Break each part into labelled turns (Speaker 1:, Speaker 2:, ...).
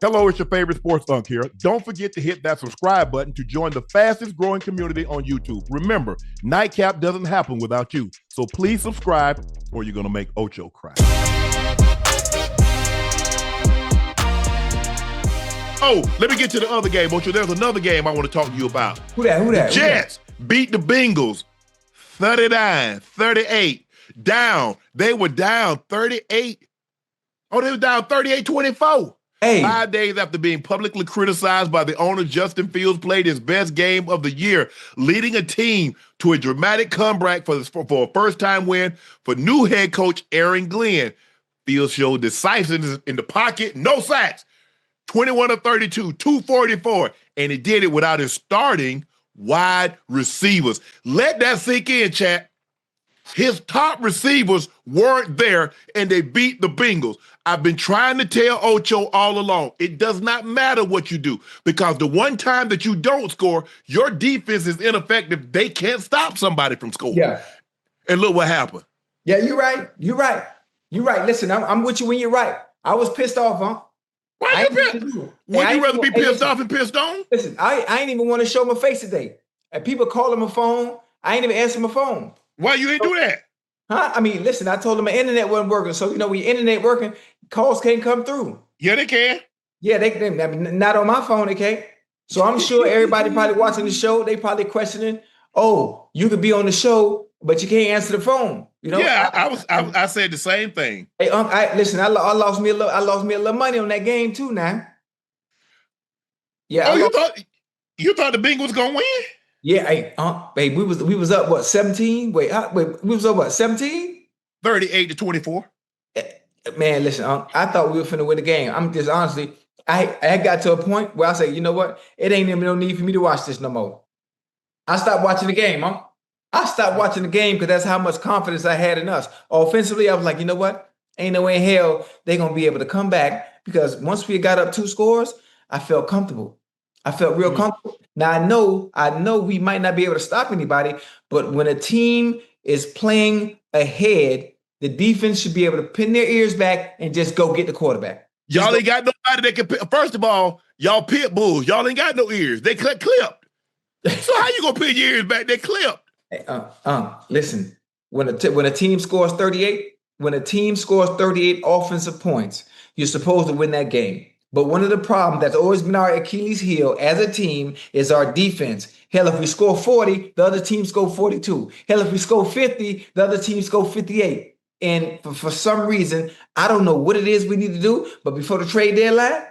Speaker 1: Hello, it's your favorite sports Unc here. Don't forget to hit that subscribe button to join the fastest growing community on YouTube. Remember, Nightcap doesn't happen without you. So please subscribe or you're going to make Ocho cry. Oh, let me get to the other game, Ocho. There's another game I want to talk to you about.
Speaker 2: Who that?
Speaker 1: The Jets beat the Bengals 39-38. Down. They were down 38. Oh, they were down 38-24.
Speaker 2: Hey.
Speaker 1: 5 days after being publicly criticized by the owner, Justin Fields played his best game of the year, leading a team to a dramatic comeback for a first-time win for new head coach Aaron Glenn. Fields showed decisiveness in the pocket, no sacks, 21 of 32, 244, and he did it without his starting wide receivers. Let that sink in, chat. His top receivers weren't there, and they beat the Bengals. I've been trying to tell Ocho all along, it does not matter what you do, because the one time that you don't score, your defense is ineffective. They can't stop somebody from scoring.
Speaker 2: Yeah.
Speaker 1: And look what happened.
Speaker 2: Yeah, you're right. You're right. You're right. Listen, I'm with you when you're right. I was pissed off, huh?
Speaker 1: Why you pissed? Would you rather be pissed off and pissed on?
Speaker 2: Listen, I ain't even want to show my face today. And people calling my phone, I ain't even answer my phone.
Speaker 1: Why you ain't do that?
Speaker 2: Huh? I mean, listen, I told them my internet wasn't working. So, when your internet working, calls can't come through.
Speaker 1: Yeah, they can.
Speaker 2: Yeah, they I mean, not on my phone, they can't. So I'm sure everybody probably watching the show, they probably questioning, oh, you could be on the show, but you can't answer the phone.
Speaker 1: Yeah, I said the same thing.
Speaker 2: Hey, listen, I lost me a little money on that game too now. Yeah.
Speaker 1: Oh, you thought the Bengals was gonna win?
Speaker 2: Yeah, hey, we was up what 17? Wait, we was up what 17?
Speaker 1: 38-24.
Speaker 2: Man, listen, I thought we were finna win the game. I'm just honestly, I got to a point where I say, you know what? It ain't even no need for me to watch this no more. I stopped watching the game, huh? I stopped watching the game because that's how much confidence I had in us. Offensively, I was like, you know what? Ain't no way in hell they're gonna be able to come back, because once we got up 2 scores, I felt comfortable. I felt real comfortable. Now I know we might not be able to stop anybody, but when a team is playing ahead, the defense should be able to pin their ears back and just go get the quarterback.
Speaker 1: Y'all ain't got nobody that can. First of all, y'all pit bulls. Y'all ain't got no ears. They clipped. So how you gonna pin your ears back? They clipped.
Speaker 2: Hey, listen. When a team scores 38, when a team scores 38 offensive points, you're supposed to win that game. But one of the problems that's always been our Achilles heel as a team is our defense. Hell, if we score 40, the other team score 42. Hell, if we score 50, the other team score 58. And for some reason, I don't know what it is we need to do, but before the trade deadline,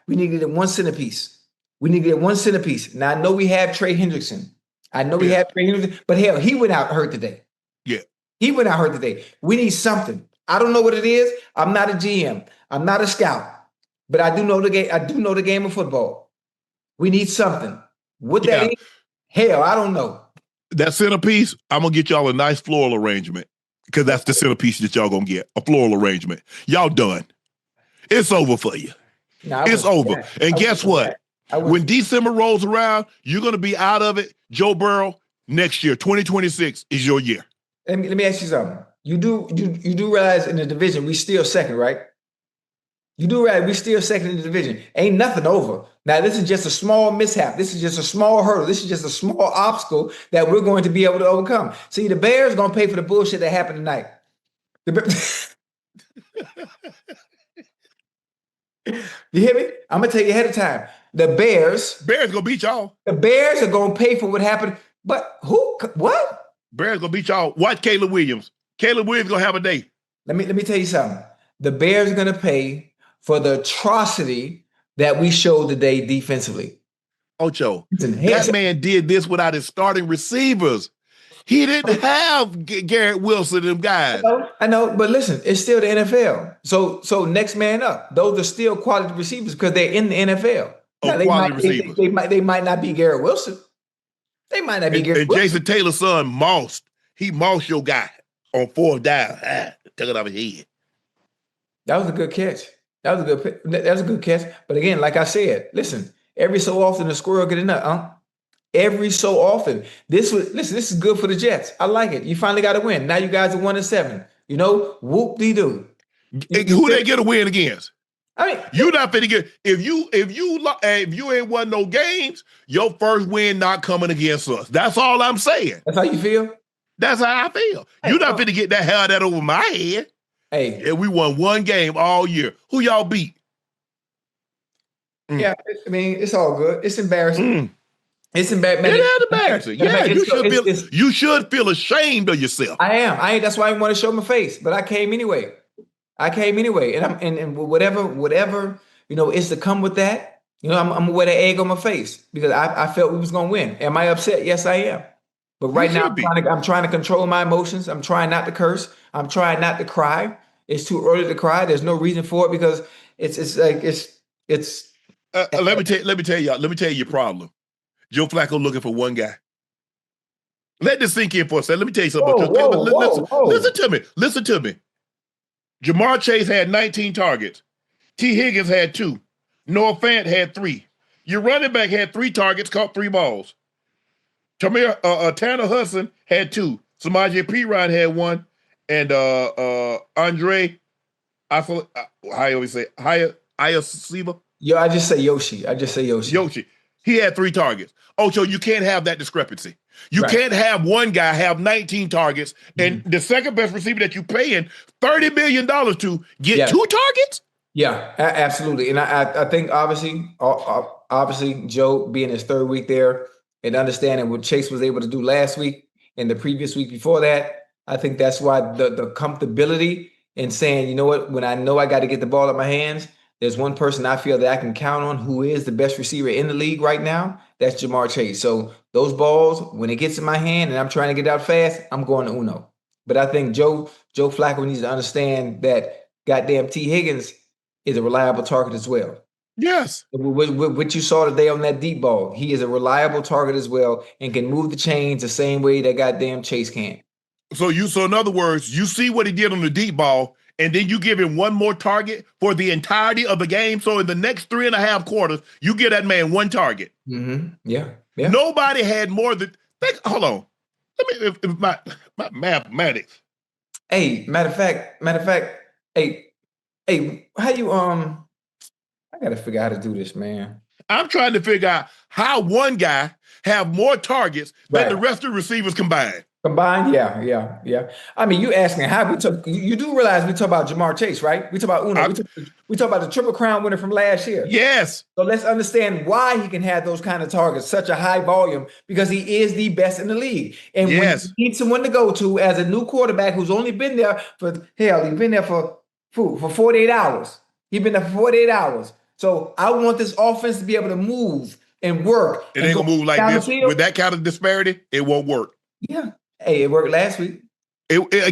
Speaker 2: we need to get one centerpiece. We need to get one centerpiece. Now, I know we have Trey Hendrickson. But hell, he went out hurt today.
Speaker 1: Yeah.
Speaker 2: He went out hurt today. We need something. I don't know what it is. I'm not a GM. I'm not a scout, but I do know the game. I do know the game of football. We need something. What that is? Hell, I don't know.
Speaker 1: That centerpiece, I'm gonna get y'all a nice floral arrangement, because that's the centerpiece that y'all gonna get, a floral arrangement. Y'all done. It's over for you. It's over. And guess what? When December rolls around, you're gonna be out of it. Joe Burrow, next year, 2026 is your year.
Speaker 2: Let me ask you something. You do realize in the division we still second, right? You do realize we still second in the division. Ain't nothing over. Now, this is just a small mishap. This is just a small hurdle. This is just a small obstacle that we're going to be able to overcome. See, the Bears are going to pay for the bullshit that happened tonight. You hear me? I'm going to tell you ahead of time. The Bears
Speaker 1: going to beat y'all.
Speaker 2: The Bears are going to pay for what happened. But who? What?
Speaker 1: Bears going to beat y'all. Watch Caleb Williams. Caleb Williams going to have a day.
Speaker 2: Let me tell you something. The Bears are going to pay for the atrocity that we showed today defensively.
Speaker 1: Ocho, that man did this without his starting receivers. He didn't have Garrett Wilson and them guys.
Speaker 2: I know, but listen, it's still the NFL. So next man up. Those are still quality receivers because they're in the NFL. Now,
Speaker 1: Receivers.
Speaker 2: They might not be Garrett Wilson. They might not be Garrett Wilson.
Speaker 1: Jason Taylor's son mossed. He mossed your guy on 4th down. Took it off his head.
Speaker 2: That was a good catch. That was a good catch. But again, like I said, listen, every so often the squirrel get a nut, huh? Every so often. This is good for the Jets. I like it. You finally got to win. Now you guys are 1-7. Whoop-de-doo.
Speaker 1: Who they get a win against?
Speaker 2: I mean,
Speaker 1: You not finna get if you ain't won no games, your first win not coming against us. That's all I'm saying.
Speaker 2: that's how you feel?
Speaker 1: That's how I feel. You
Speaker 2: Hey,
Speaker 1: not finna get that hell that over my head.
Speaker 2: hey,
Speaker 1: Yeah, we won one game all year. Who y'all beat?
Speaker 2: yeah, I mean, it's all good. It's embarrassing.
Speaker 1: Mm.
Speaker 2: It's embarrassing.
Speaker 1: It is embarrassing. Yeah, you should feel ashamed of yourself.
Speaker 2: I am. That's why I want to show my face, but I came anyway. And I'm and whatever is to come with that. I'm gonna wear the egg on my face because I felt we was gonna win. Am I upset? Yes, I am. But
Speaker 1: You
Speaker 2: right now,
Speaker 1: should be.
Speaker 2: I'm trying to control my emotions. I'm trying not to curse. I'm trying not to cry. It's too early to cry. There's no reason for it because it's.
Speaker 1: Let me tell you your problem. Joe Flacco looking for one guy. Let this sink in for a second. Let me tell you something. Listen to me. Listen to me. Jamar Chase had 19 targets. T. Higgins had 2. Noah Fant had 3. Your running back had 3 targets, caught 3 balls. Tanner Hudson had 2. Samaje Perine had 1. And Andre, how you always say, Ayasiba?
Speaker 2: Yo, I just say Yoshi.
Speaker 1: Yoshi. He had 3 targets. Ocho, you can't have that discrepancy. You can't have one guy have 19 targets and the second best receiver that you paying $30 million to get 2 targets?
Speaker 2: Yeah, absolutely. And I think obviously Joe being his 3rd week there and understanding what Chase was able to do last week and the previous week before that, I think that's why the comfortability in saying, you know what, when I know I got to get the ball at my hands, there's one person I feel that I can count on who is the best receiver in the league right now. That's Jamar Chase. So those balls, when it gets in my hand and I'm trying to get out fast, I'm going to Uno. But I think Joe Flacco needs to understand that goddamn T. Higgins is a reliable target as well.
Speaker 1: Yes.
Speaker 2: What you saw today on that deep ball, he is a reliable target as well and can move the chains the same way that goddamn Chase can.
Speaker 1: So in other words, you see what he did on the deep ball, and then you give him one more target for the entirety of the game. So in the next 3.5 quarters, you give that man 1 target.
Speaker 2: Mm-hmm. Yeah.
Speaker 1: Nobody had more than. Hold on. Let me if my mathematics.
Speaker 2: Hey, matter of fact, hey, how you I gotta figure out how to do this, man.
Speaker 1: I'm trying to figure out how one guy have more targets than the rest of the receivers combined.
Speaker 2: Combined, yeah. I mean, you asking how we talk. You do realize we talk about Jamar Chase, right? We talk about Uno. We talk about the Triple Crown winner from last year.
Speaker 1: Yes.
Speaker 2: So let's understand why he can have those kind of targets, such a high volume, because he is the best in the league. And when you need someone to go to as a new quarterback who's only been there for 48 hours. He's been there for 48 hours. So I want this offense to be able to move and work.
Speaker 1: It ain't gonna move like this. With that kind of disparity, it won't work.
Speaker 2: Yeah. Hey, it worked last week.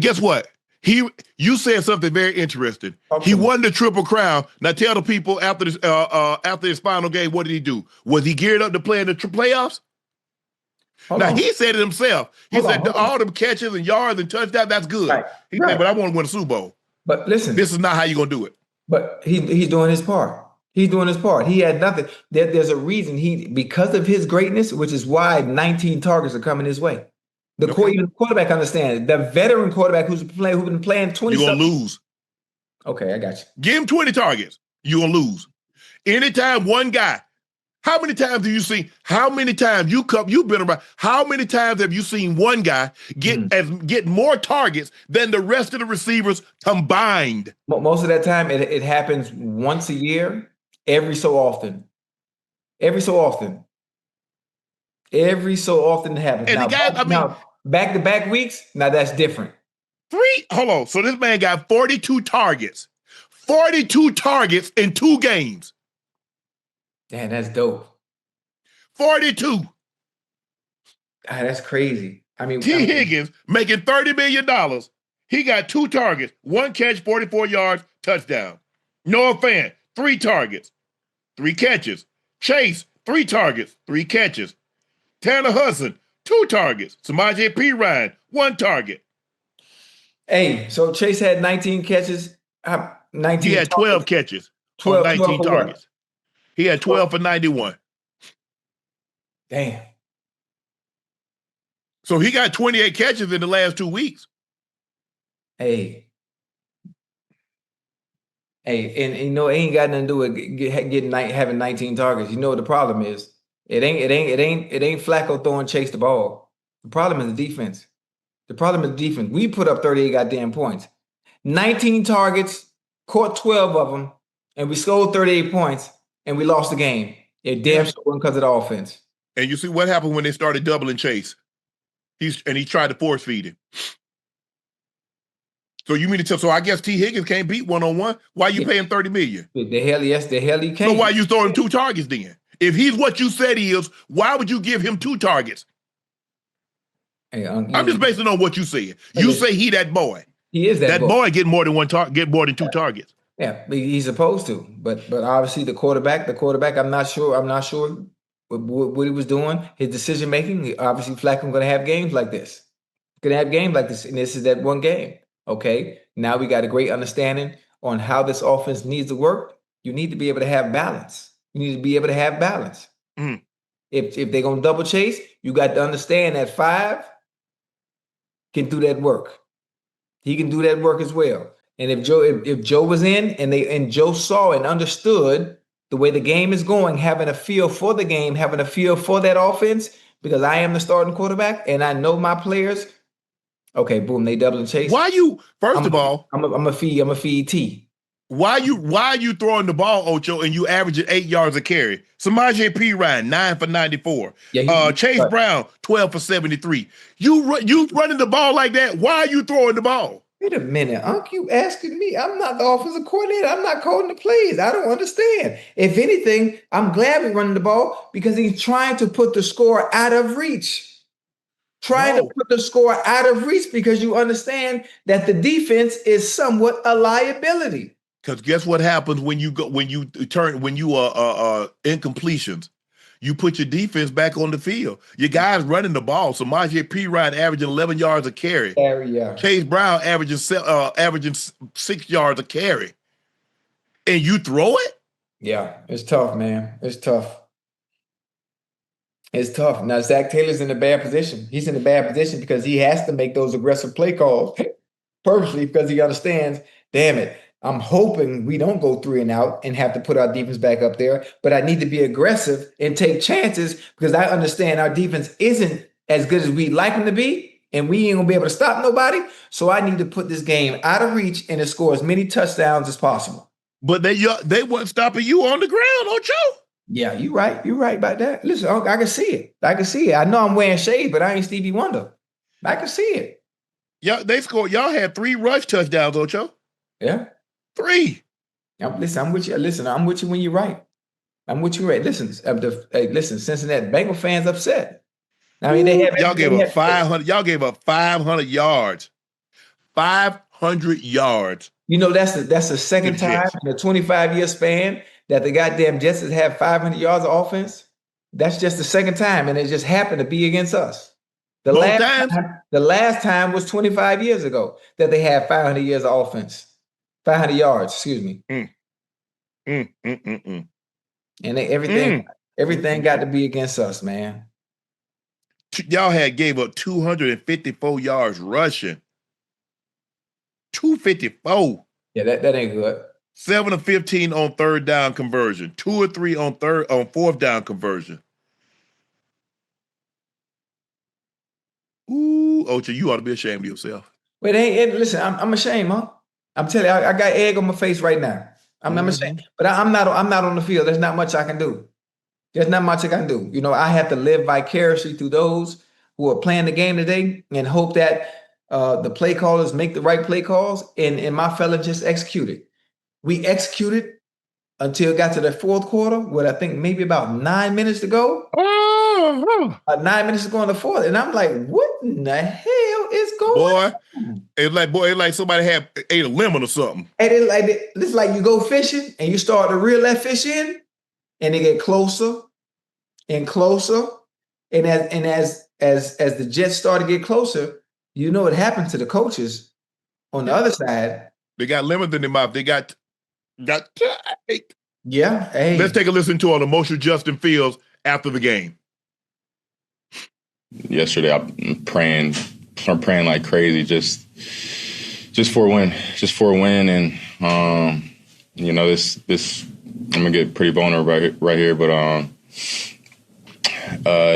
Speaker 1: Guess what? You said something very interesting. Okay. He won the Triple Crown. Now tell the people after his final game, what did he do? Was he geared up to play in the playoffs? He said it himself. He said all them catches and yards and touchdowns, that's good. Right. He said, but I want to win a Super Bowl.
Speaker 2: But listen,
Speaker 1: this is not how you're gonna do it.
Speaker 2: But he's doing his part. He's doing his part. He had nothing. There's a reason because of his greatness, which is why 19 targets are coming his way. Even the quarterback understands. The veteran quarterback who's been playing 20.
Speaker 1: You're gonna lose.
Speaker 2: Okay, I got you.
Speaker 1: Give him 20 targets. You're gonna lose. Anytime one guy. How many times have you seen? How many times you've been around? How many times have you seen one guy get more targets than the rest of the receivers combined?
Speaker 2: Most of that time, it happens once a year, every so often. Every so often it happens. And now, back-to-back weeks, now that's different.
Speaker 1: Hold on. So this man got 42 targets. 42 targets in 2 games.
Speaker 2: Damn, that's dope.
Speaker 1: 42.
Speaker 2: That's crazy.
Speaker 1: T. Higgins making $30 million. He got 2 targets, 1 catch, 44 yards, touchdown. Noah Fant, 3 targets, 3 catches. Chase, 3 targets, 3 catches. Tanner Hudson, 2 targets. Samaje Perine, 1 target.
Speaker 2: Hey, so Chase had 19 catches. 19.
Speaker 1: He had 12 catches. 19 targets. He had 12 for 91.
Speaker 2: Damn.
Speaker 1: So he got 28 catches in the last 2 weeks.
Speaker 2: Hey, Hey, and you know, it ain't got nothing to do with having 19 targets. You know what the problem is? It ain't Flacco throwing Chase the ball. The problem is the defense. The problem is defense. We put up 38 goddamn points. 19 targets, caught 12 of them, and we scored 38 points, and we lost the game. It damn sure wasn't because of the offense.
Speaker 1: And you see what happened when they started doubling Chase. He tried to force feed him. So you mean to tell? So I guess T. Higgins can't beat one-on-one. Why you paying $30 million?
Speaker 2: The hell he can't.
Speaker 1: So why you throwing him 2 targets then? If he's what you said he is, why would you give him 2 targets?
Speaker 2: Hey,
Speaker 1: I'm just basing on what you said. You say he that boy.
Speaker 2: He is that boy.
Speaker 1: That boy get more than 2 targets.
Speaker 2: Yeah, he's supposed to. But obviously the quarterback, I'm not sure what he was doing. His decision making. Obviously, Flacco going to have games like this. Going to have games like this, and this is that one game. Okay, now we got a great understanding on how this offense needs to work. You need to be able to have balance. You need to be able to have balance.
Speaker 1: Mm.
Speaker 2: If they're going to double chase, you got to understand that 5 can do that work. He can do that work as well. And if Joe was in and Joe saw and understood the way the game is going, having a feel for the game, having a feel for that offense, because I am the starting quarterback and I know my players. Okay, boom, they double and chase.
Speaker 1: Why you? First of all,
Speaker 2: I'm a feed T.
Speaker 1: Why you throwing the ball, Ocho, and you averaging 8 yards a carry? Samaje Perine 9 for 94. Yeah, Chase Brown 12 for 73. You running the ball like that? Why are you throwing the ball?
Speaker 2: Wait a minute, Unc, you asking me? I'm not the offensive coordinator. I'm not calling the plays. I don't understand. If anything, I'm glad we're running the ball because he's trying to put the score out of reach. To put the score out of reach because you understand that the defense is somewhat a liability.
Speaker 1: Because guess what happens when you incompletions? You put your defense back on the field. Your guys running the ball. So Samaje Perine averaging 11 yards a carry.
Speaker 2: Yeah.
Speaker 1: Chase Brown averaging 6 yards a carry. And you throw it?
Speaker 2: Yeah, it's tough, man. It's tough. It's tough. Now, Zach Taylor's in a bad position. He's in a bad position because he has to make those aggressive play calls purposely because he understands, damn it, I'm hoping we don't go 3 and out and have to put our defense back up there, but I need to be aggressive and take chances because I understand our defense isn't as good as we'd like them to be, and we ain't going to be able to stop nobody, so I need to put this game out of reach and to score as many touchdowns as possible.
Speaker 1: But they weren't stopping you on the ground, Ocho.
Speaker 2: Yeah, you're right. You're right about that. Listen, I can see it. I know I'm wearing shades, but I ain't Stevie Wonder. I can see it.
Speaker 1: Yeah, they scored. Y'all had 3 rush touchdowns, Ocho.
Speaker 2: Yeah.
Speaker 1: 3.
Speaker 2: Listen, I'm with you. Listen, I'm with you when you're right. I'm with you right. Listen, Cincinnati Bengals fans upset. I mean,
Speaker 1: y'all gave up 500. Y'all gave up 500 yards. 500 yards.
Speaker 2: You know, that's the second time in a 25-year span that the goddamn Jets has had 500 yards of offense. That's just the second time, and it just happened to be against us. The last time was 25 years ago that they had 500 years of offense. 500 yards, excuse me. And everything got to be against us, man.
Speaker 1: Y'all gave up 254 yards rushing. 254.
Speaker 2: Yeah, that ain't good.
Speaker 1: 7 of 15 on 3rd down conversion. 2 or 3 on 4th down conversion. Ooh, Ocho, you ought to be ashamed of yourself.
Speaker 2: Wait, listen, I'm ashamed, huh? I'm telling you, I got egg on my face right now. I'm ashamed, but I'm not on the field. There's not much I can do. There's not much I can do. You know, I have to live vicariously through those who are playing the game today and hope that the play callers make the right play calls and my fella just executed. We executed until it got to the 4th quarter with I think maybe about 9 minutes to go. 9 minutes to go in the 4th. And I'm like, what in the hell is going on?
Speaker 1: It's like somebody ate a lemon or something.
Speaker 2: And it's like you go fishing and you start to reel that fish in and they get closer and closer. And as the Jets start to get closer, you know what happened to the coaches on the other side.
Speaker 1: They got lemons in their mouth. They got
Speaker 2: yeah. Hey.
Speaker 1: Let's take a listen to an emotional Justin Fields after the game.
Speaker 3: Yesterday, I'm praying like crazy, just for a win, and you know, this I'm gonna get pretty vulnerable right here, but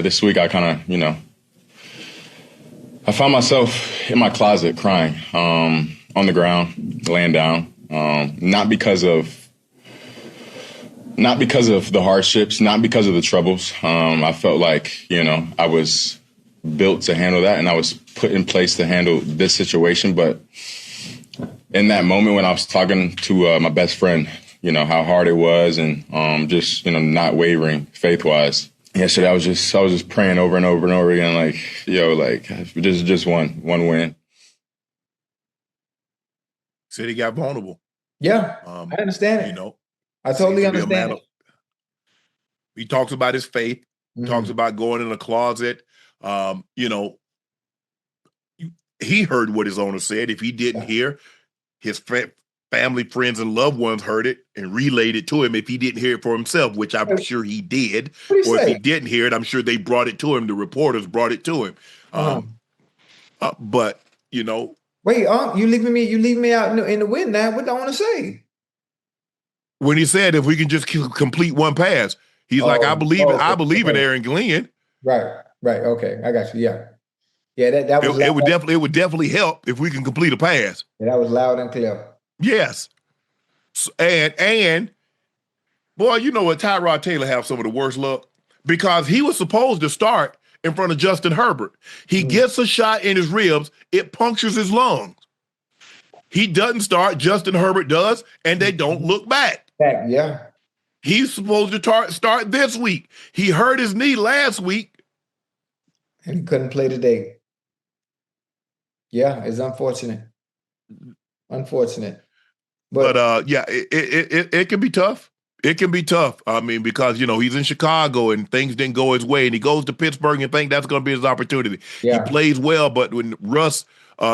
Speaker 3: this week I kind of, you know, I found myself in my closet crying, on the ground, laying down, not because of the hardships, not because of the troubles. I felt like, you know, I was built to handle that and I was put in place to handle this situation. But in that moment when I was talking to my best friend, you know, how hard it was and just, you know, not wavering faith-wise. Yesterday, I was just praying over and over and over again, like, yo, like, just one win.
Speaker 1: Said he got vulnerable.
Speaker 2: Yeah, I understand it.
Speaker 1: You know,
Speaker 2: I totally understand it.
Speaker 1: He talks about his faith.
Speaker 2: Mm-hmm.
Speaker 1: Talks about going in a closet. You know, he heard what his owner said. If he didn't hear, his family, friends, and loved ones heard it and relayed it to him if he didn't hear it for himself, which I'm sure he did. Or if he didn't hear it, I'm sure they brought it to him. The reporters brought it to him. But, you know.
Speaker 2: Wait, you leaving me out in the wind now. What do I want to say?
Speaker 1: When he said if we can just complete one pass, he's like, I believe in Aaron Glenn.
Speaker 2: Right. Okay, I got you. Yeah. That was.
Speaker 1: It would definitely help if we can complete a pass.
Speaker 2: Yeah, that was loud and clear.
Speaker 1: Yes. And boy, you know what? Tyrod Taylor have some of the worst luck because he was supposed to start in front of Justin Herbert. He gets a shot in his ribs. It punctures his lungs. He doesn't start. Justin Herbert does, and they don't look back.
Speaker 2: Yeah.
Speaker 1: He's supposed to start this week. He hurt his knee last week.
Speaker 2: And he couldn't play today. Yeah, it's unfortunate. But
Speaker 1: yeah, it can be tough. It can be tough. I mean, because, you know, he's in Chicago and things didn't go his way, and he goes to Pittsburgh and think that's going to be his opportunity. Yeah. He plays well, but when Russ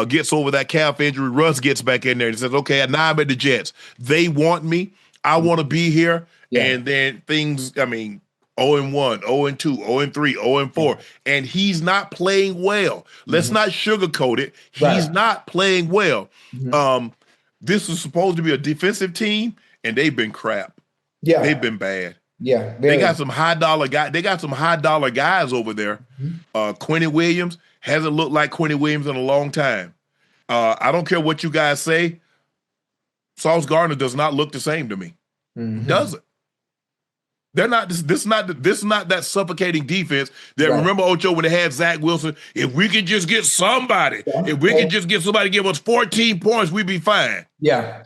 Speaker 1: gets over that calf injury, Russ gets back in there and says, okay, now I'm at the Jets. They want me. I want to be here. Yeah. And then things, I mean, 0-1, 0-2, 0-3, 0-4, and he's not playing well. Let's not sugarcoat it. He's not playing well. This is supposed to be a defensive team, and they've been crap. Yeah, they've been bad.
Speaker 2: Yeah,
Speaker 1: they got some high dollar guys. They got some high dollar guys over there. Quentin Williams hasn't looked like Quentin Williams in a long time. I don't care what you guys say. Sauce Gardner does not look the same to me. Doesn't. They're not. This is not that suffocating defense that remember Ocho when they had Zach Wilson. If we could just get somebody, if we could just get somebody to give us 14 points, we'd be fine.
Speaker 2: Yeah.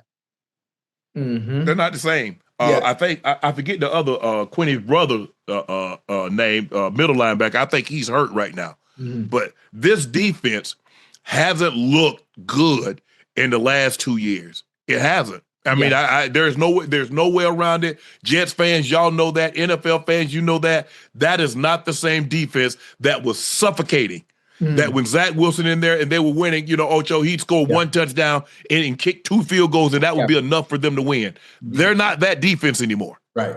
Speaker 1: They're not the same. I think I forget the other Quinny's brother name, middle linebacker. I think he's hurt right now. But this defense hasn't looked good in the last 2 years. It hasn't. I mean, there's no way around it. Jets fans, y'all know that. NFL fans, you know that. That is not the same defense that was suffocating. That when Zach Wilson in there and they were winning, you know, Ocho, he'd score one touchdown and kick 2 field goals, and that would be enough for them to win. They're not that defense anymore.
Speaker 2: Right.